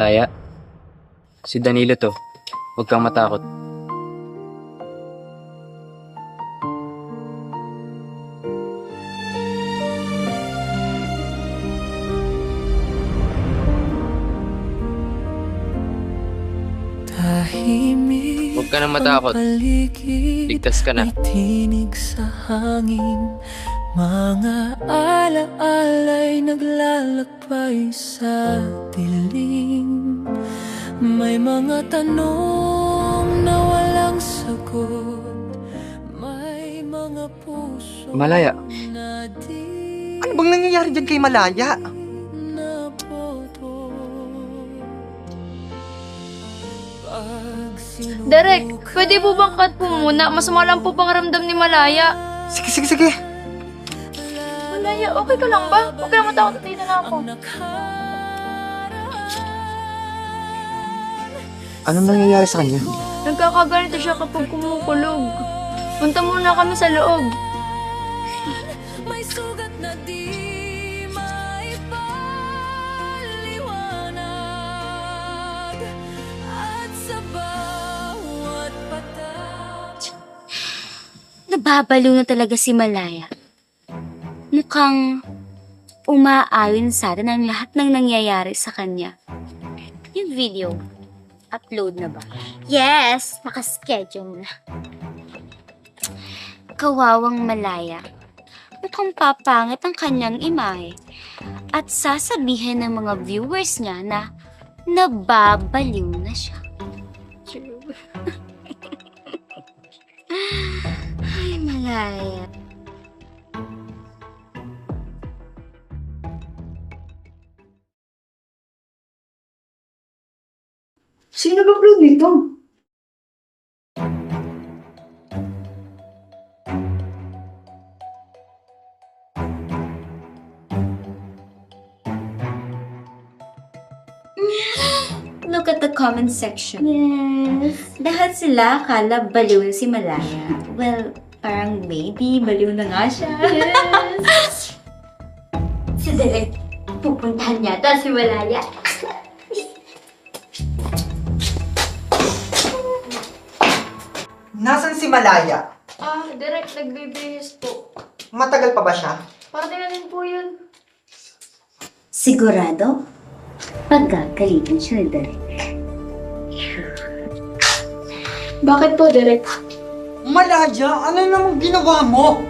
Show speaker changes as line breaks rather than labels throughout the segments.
Kaya, si Danilo to. Huwag kang matakot. Huwag ka nang matakot. Ligtas ka na.
May tinig sa hangin, mga alaala'y naglalakbay sa dilim. May mga tanong na walang sagot, may mga puso
Malaya.
na di
Ano bang nangyayari dyan kay Malaya?
naboto. Pag
Derek, pwede po bang cut po muna? Masama lang po pangaramdam ni Malaya.
Sige, sige, sige.
Malaya, okay ka lang ba? Huwag ka lang matakot, dito na ako.
Anong nangyayari sa kanya?
Nagkakaganito siya kapag kumukulog. Punta muna kami sa loob.
may sugat na di maipaliwanag, at sa bawat patak
Nababaliw na talaga si Malaya. Mukhang umaayon sa atin ang lahat ng nangyayari sa kanya. Yung video, upload na ba? Yes! Nakaschedule na. Kawawang Malaya. Mukhang papangit ang kanyang imahe. At sasabihin ng mga viewers niya na nababaliw na siya. Ay, Malaya.
Sino nag-upload nito?
Look at the comment section. Yes. Lahat sila akala baliw na si Malaya. Well, parang maybe baliw na nga siya. Yes. Si Derek, pupuntahan yata si Malaya.
Nasaan si Malaya?
Derek, nagbibihis po.
Matagal pa ba siya?
Parating po yun.
Sigurado? Pagkakalitan siya ni Derek.
Bakit po, Derek?
Malaya, ano namang ginawa mo?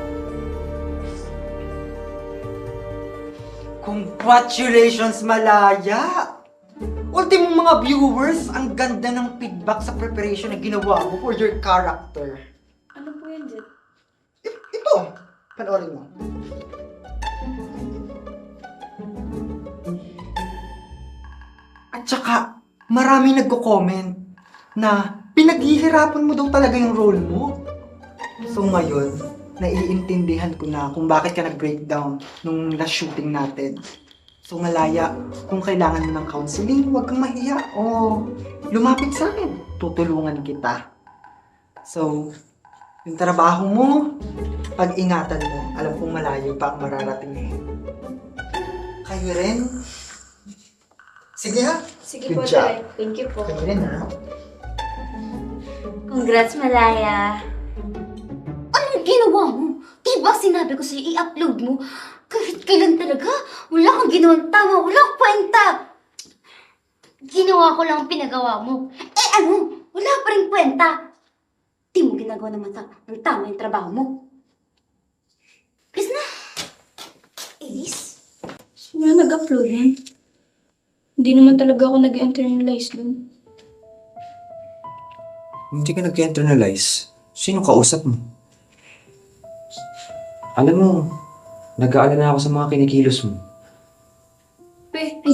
Congratulations, Malaya! Ultimong mga viewers, ang ganda ng feedback sa preparation na ginawa mo for your character.
Ano po yun, Jet?
Ito, panoorin mo. At saka, maraming nagko-comment na pinaghihirapan mo daw talaga yung role mo. So ngayon, naiintindihan ko na kung bakit ka nag-breakdown nung last shooting natin. So Malaya, kung kailangan mo ng counseling, huwag kang mahiya o lumapit sa akin. Tutulungan kita. So, yung trabaho mo, pag-ingatan mo. Alam kong malayo pa ang mararating eh. Kayo rin. Sige ha.
Sige
Good
po,
job.
Derek. Thank you po.
Kayo rin ha.
Congrats, Malaya. Anong ginawa mo? Diba sinabi ko sa'yo i-upload mo? Kahit kailan talaga, wala kang ginawang tama, wala kang kwenta. Ginawa ko lang ang pinagawa mo. Eh ano, wala pa rin kwenta. Di mo ginagawa naman ng tama yung trabaho mo. Please na. Elise?
Sino nag-upload nun? Hindi naman talaga ako nag-internalize dun.
Hindi ka nag-internalize. Sino kausap mo? Alam mo, nag-aalala ako sa mga kinikilos mo.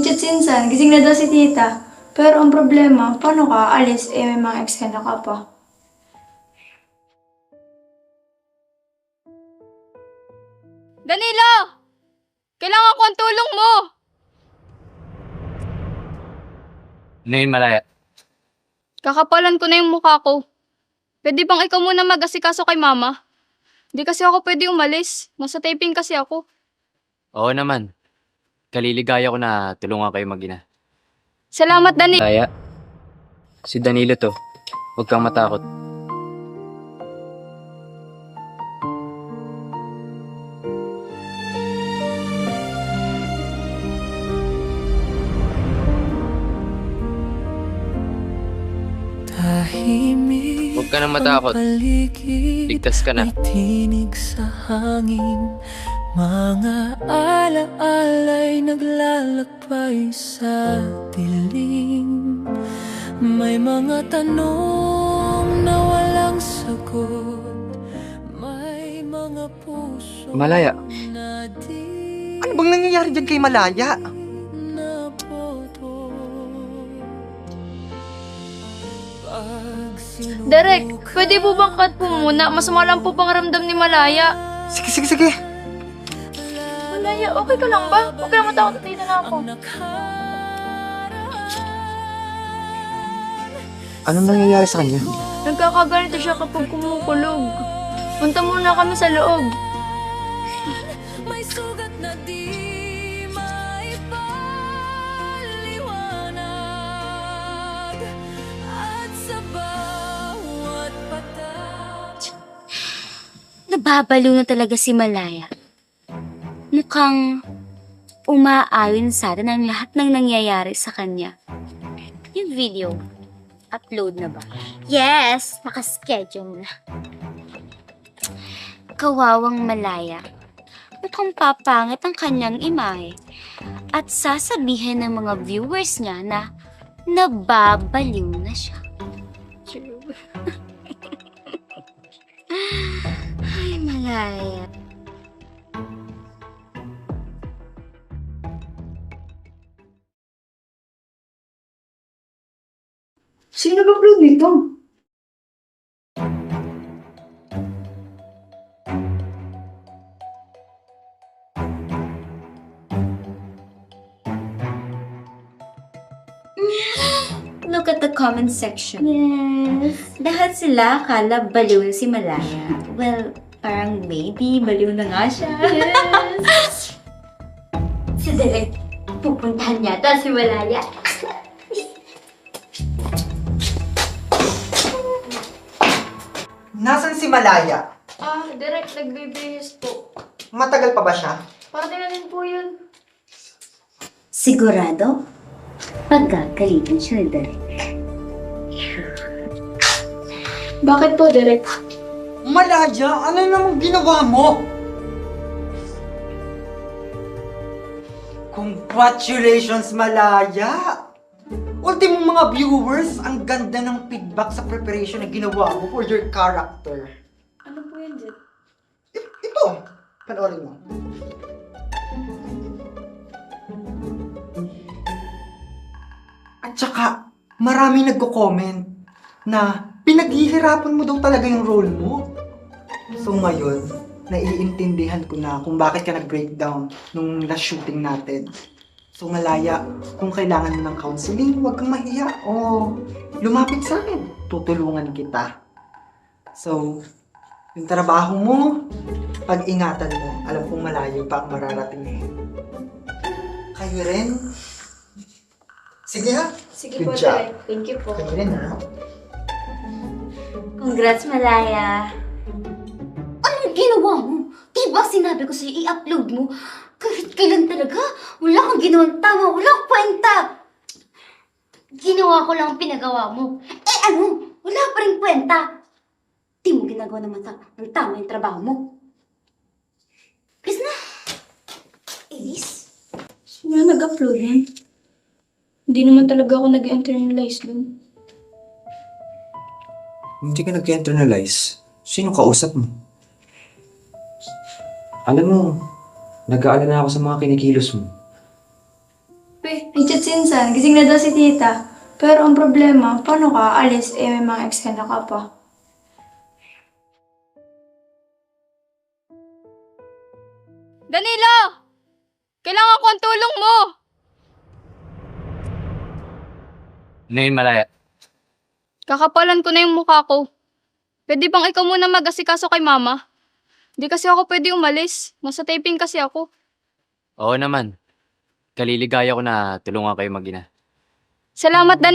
Chat sinsan, gising na daw si tita. Pero ang problema, paano ka alis may mga eksena ka pa?
Danilo! Kailangan ko ang tulong mo!
Ano yun, Malaya?
Kakapalan ko na yung mukha ko. Pwede bang ikaw muna mag-asikaso kay mama? Hindi kasi ako pwede umalis. Nasa taping kasi ako.
Oo naman. Kaliligaya ko na tulungan kayo mag-ina.
Salamat, Danilo.
Malaya, si Danilo to. Huwag kang matakot.
Tahimik
Huwag ka nang matakot.
ang paligid,
Ligtas ka na.
may tinig sa hangin. Mga alaala'y naglalakbay sa dilim. May mga tanong na walang sagot. May mga puso
Malaya,
na di
Ano bang nangyayari dyan kay Malaya?
naboto. Pag
Derek, pwede po bang cut po muna? Masama lang po pangaramdam ni Malaya.
Sige, sige, sige.
Malaya, okay ka lang ba? Huwag ka na matakot, tita na ako.
Anong nangyayari sa kanya?
Nagkakaganito siya kapag kumukulog. Punta muna kami sa loob.
may sugat na di maipaliwanag. At sa bawat patak
Nababaliw na talaga si Malaya. Mukhang umaayon sa atin ang lahat ng nangyayari sa kanya. Yung video, upload na ba? Yes! Nakaschedule na. Kawawang Malaya. Mukhang papangit ang kanyang imahe. At sasabihin ng mga viewers niya na nababaliw na siya. Ay, Malaya.
Sino nag-upload nito?
Look at the comment section. Yes. Lahat sila akala baliw na si Malaya. Well, parang maybe baliw na nga siya. Yes. Si Derek, pupuntahan yata si Malaya.
Nasaan si Malaya?
Derek, nagbibihis po.
Matagal pa ba siya?
Pati na din po yun.
Sigurado? Pagkakalitan siya ni Derek.
Bakit po, Derek?
Malaya, ano namang ginawa mo? Congratulations, Malaya! Ultimong mga viewers, ang ganda ng feedback sa preparation na ginawa mo for your character.
Ano po yan, Jet?
Ito, panoorin mo. At saka, maraming nagko-comment na pinaghihirapan mo daw talaga yung role mo. So ngayon, naiintindihan ko na kung bakit ka nag-breakdown nung last shooting natin. So Malaya, kung kailangan mo ng counseling, huwag kang mahiya o lumapit sa akin. Tutulungan kita. So, yung trabaho mo, pag-ingatan mo. Alam kong malayo pa ang mararating eh. Kayo rin? Sige ha?
Sige
Good
po,
job.
Derek. Thank you po.
Kayo rin ha?
Congrats, Malaya. Anong ginawa mo? Diba sinabi ko sa'yo i-upload mo? Kahit kailan talaga? Wala kang ginawang tama, wala kang kwenta. Ginawa ko lang ang pinagawa mo. Eh ano? Wala pa rin kwenta. Di mo ginagawa ng tama yung trabaho mo. Please na. Elise?
Sino nag-upload yan? Hindi naman talaga ako nag-internalize dun.
Hindi ka nag-internalize. Sino kausap mo? Alam mo, nag-aalala ako sa mga kinikilos mo.
Ay, Jet Sinsan, gising na daw si tita. Pero ang problema, paano ka alis may mga eksena ka pa?
Danilo! Kailangan ko ang tulong mo!
Ano yun, Malaya?
Kakapalan ko na yung mukha ko. Pwede bang ikaw muna mag-asikaso kay mama? Di kasi ako pwede umalis. Nasa taping kasi ako.
Oo naman. Kaliligaya ko na tulungan kayo mag-ina.
Salamat, Dani.